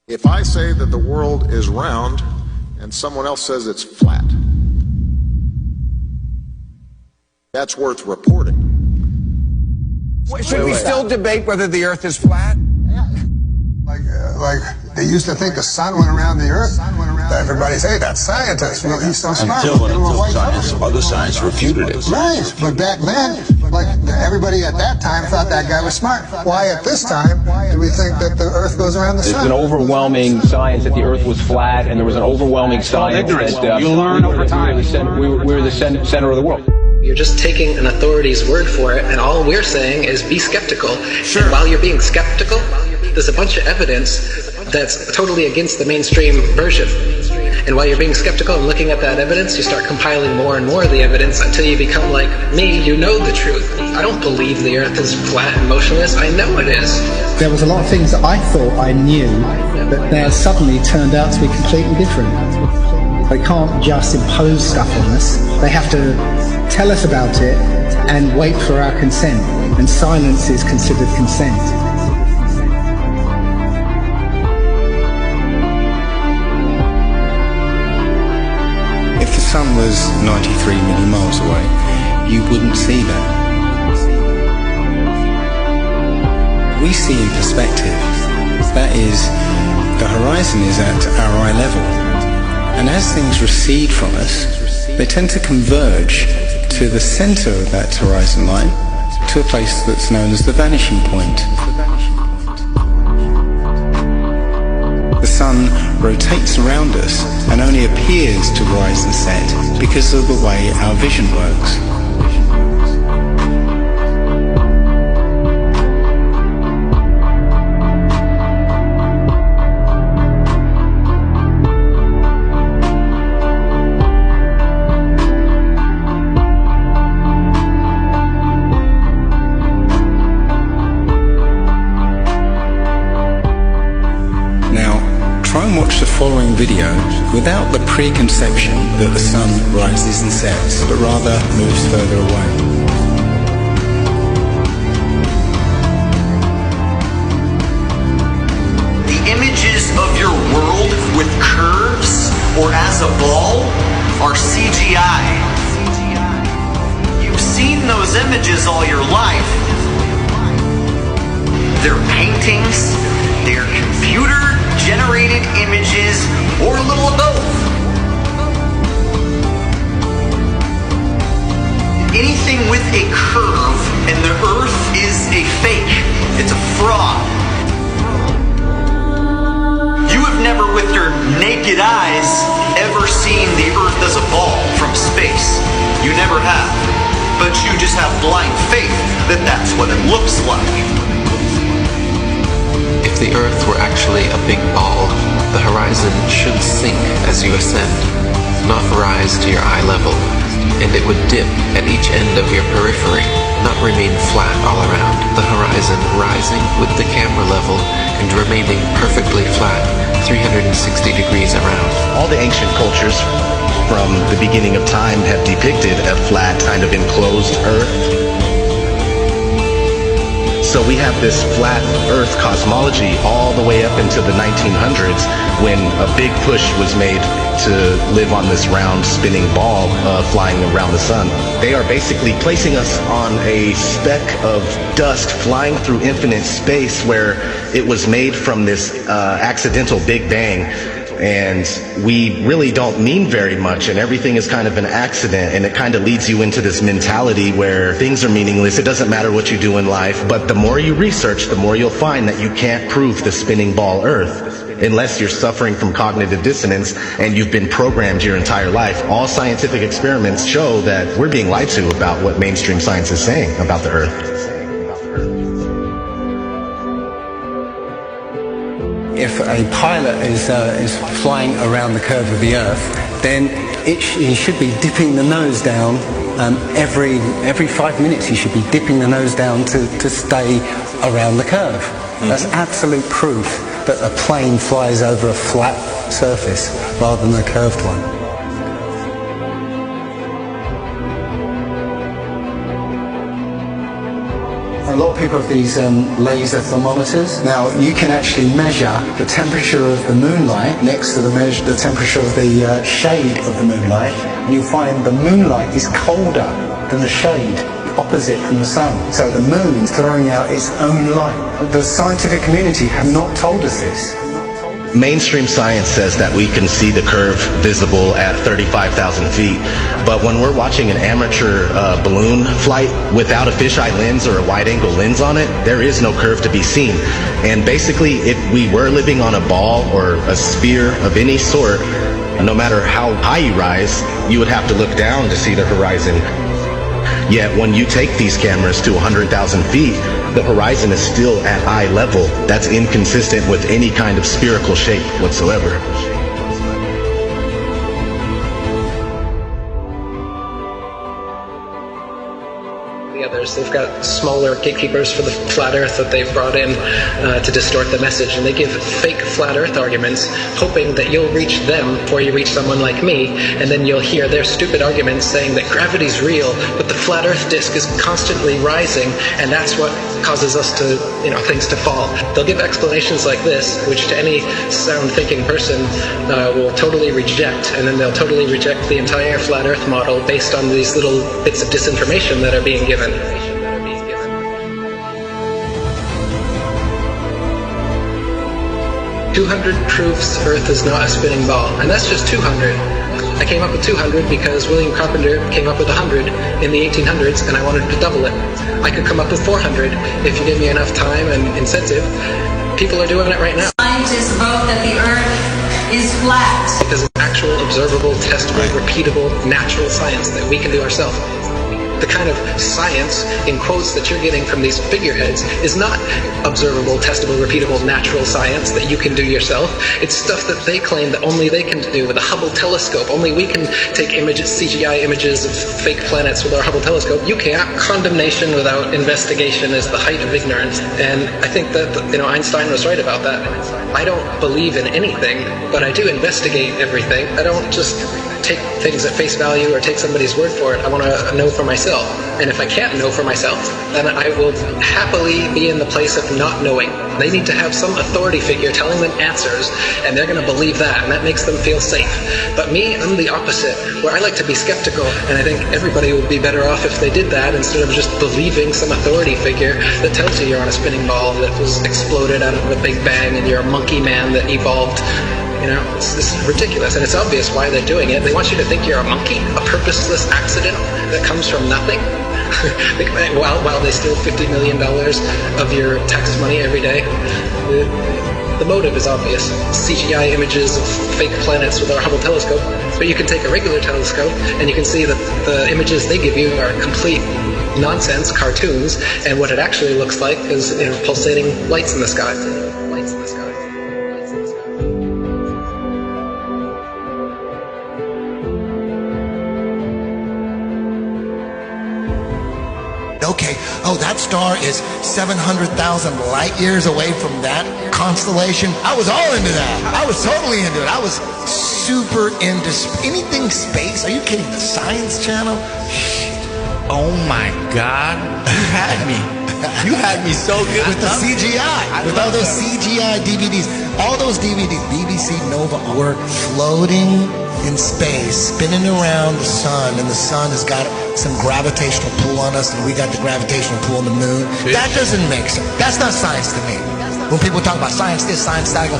If I say that the world is round and someone else says it's flat, that's worth reporting. Should we still debate whether the Earth is flat? Like they used to think the sun went around the Earth. Everybody say that scientists. Well, he's so smart. Until other science refuted it. Right, but back then, like everybody at that time thought that guy was smart. Why at this time do we think that the Earth goes around the sun? There's an overwhelming science that the Earth was flat, and there was an overwhelming science that you learn over time. we were the center of the world. You're just taking an authority's word for it, and all we're saying is be skeptical. Sure. And while you're being skeptical, there's a bunch of evidence that's totally against the mainstream version. And while you're being skeptical and looking at that evidence, you start compiling more and more of the evidence until you become like me, you know the truth. I don't believe the Earth is flat and motionless. I know it is. There was a lot of things that I thought I knew that now suddenly turned out to be completely different. They can't just impose stuff on us. They have to tell us about it and wait for our consent. And silence is considered consent. If the sun was 93 million miles away, you wouldn't see that. We see in perspective. That is, the horizon is at our eye level. And as things recede from us, they tend to converge to the center of that horizon line, to a place that's known as the vanishing point. The sun rotates around us and only appears to rise and set because of the way our vision works. Try and watch the following video without the preconception that the sun rises and sets, but rather moves further away. The images of your world with curves or as a ball are CGI. You've seen those images all your life. They're paintings, they're computer-generated images, or a little of both. Anything with a curve and the Earth is a fake. It's a fraud. You have never with your naked eyes ever seen the Earth as a ball from space. You never have. But you just have blind faith that that's what it looks like. If the Earth were actually a big ball, the horizon should sink as you ascend, not rise to your eye level, and it would dip at each end of your periphery, not remain flat all around, the horizon rising with the camera level and remaining perfectly flat 360 degrees around. All the ancient cultures from the beginning of time have depicted a flat, kind of enclosed Earth. So we have this flat Earth cosmology all the way up into the 1900s when a big push was made to live on this round spinning ball flying around the sun. They are basically placing us on a speck of dust flying through infinite space where it was made from this accidental Big Bang. And we really don't mean very much, and everything is kind of an accident, and it kind of leads you into this mentality where things are meaningless. It doesn't matter what you do in life, but the more you research, the more you'll find that you can't prove the spinning ball Earth unless you're suffering from cognitive dissonance and you've been programmed your entire life. All scientific experiments show that we're being lied to about what mainstream science is saying about the Earth. If a pilot is flying around the curve of the Earth, then he should be dipping the nose down every 5 minutes. He should be dipping the nose down to stay around the curve. That's absolute proof that a plane flies over a flat surface rather than a curved one. a lot of people have these laser thermometers. Now, you can actually measure the temperature of the moonlight next to the temperature of the shade of the moonlight, and you'll find the moonlight is colder than the shade opposite from the sun. So the moon is throwing out its own light. The scientific community have not told us this. Mainstream science says that we can see the curve visible at 35,000 feet, but when we're watching an amateur balloon flight without a fisheye lens or a wide-angle lens on it, there is no curve to be seen. And basically, if we were living on a ball or a sphere of any sort, no matter how high you rise, you would have to look down to see the horizon. Yet when you take these cameras to 100,000 feet, the horizon is still at eye level. That's inconsistent with any kind of spherical shape whatsoever. Others. They've got smaller gatekeepers for the flat earth that they've brought in to distort the message, and they give fake flat earth arguments, hoping that you'll reach them before you reach someone like me, and then you'll hear their stupid arguments saying that gravity's real, but the flat earth disk is constantly rising, and that's what causes us to, things to fall. They'll give explanations like this, which to any sound thinking person will totally reject, and then they'll totally reject the entire flat earth model based on these little bits of disinformation that are being given. 200 proofs Earth is not a spinning ball, and that's just 200. I came up with 200 because William Carpenter came up with 100 in the 1800s, and I wanted to double it. I could come up with 400 if you give me enough time and incentive. People are doing it right now. Scientists vote that the Earth is flat. Because it's actual, observable, testable, repeatable, natural science that we can do ourselves. The kind of science, in quotes, that you're getting from these figureheads is not observable, testable, repeatable, natural science that you can do yourself. It's stuff that they claim that only they can do with a Hubble telescope. Only we can take images, CGI images of fake planets with our Hubble telescope. You can't. Condemnation without investigation is the height of ignorance. And I think that, Einstein was right about that. I don't believe in anything, but I do investigate everything. I don't just take things at face value or take somebody's word for it. I want to know for myself. And if I can't know for myself, then I will happily be in the place of not knowing. They need to have some authority figure telling them answers, and they're going to believe that, and that makes them feel safe. But me, I'm the opposite, where I like to be skeptical, and I think everybody would be better off if they did that instead of just believing some authority figure that tells you you're on a spinning ball that was exploded out of a big bang and you're a monkey man that evolved. It's ridiculous, and it's obvious why they're doing it. They want you to think you're a monkey, a purposeless accident that comes from nothing, while they steal $50 million of your tax money every day. The motive is obvious. CGI images of fake planets with our Hubble telescope, but you can take a regular telescope and you can see that the images they give you are complete nonsense, cartoons, and what it actually looks like is pulsating lights in the sky. Okay, that star is 700,000 light years away from that constellation. I was all into that. I was totally into it. I was super into anything space. Are you kidding? The Science Channel? Oh my God, you had me. You had me so good. With the CGI, with all those CGI DVDs. All those DVDs, BBC Nova, were floating in space, spinning around the sun, and the sun has got some gravitational pull on us, and we got the gravitational pull on the moon. That doesn't make sense. That's not science to me. When people talk about science this, science that, I go,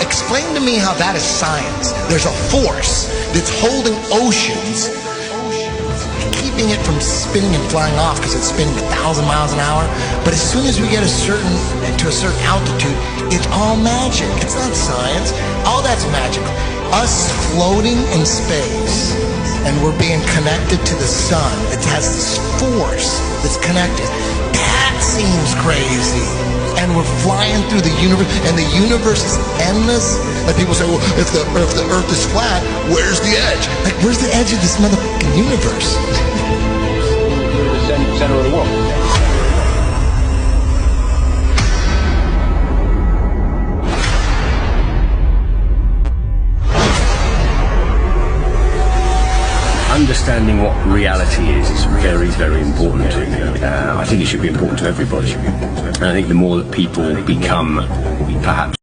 explain to me how that is science. There's a force that's holding oceans, keeping it from spinning and flying off because it's spinning 1,000 miles an hour. But as soon as we get to a certain altitude, it's all magic. It's not science. All that's magic. Us floating in space, and we're being connected to the sun. It has this force that's connected. That seems crazy. And we're flying through the universe, and the universe is endless. Like people say, well, if the Earth is flat, where's the edge? Like, where's the edge of this motherfucking universe? The center of the world. Understand understanding what reality is very, very important to me. I think it should be important to everybody. And I think the more that people become perhaps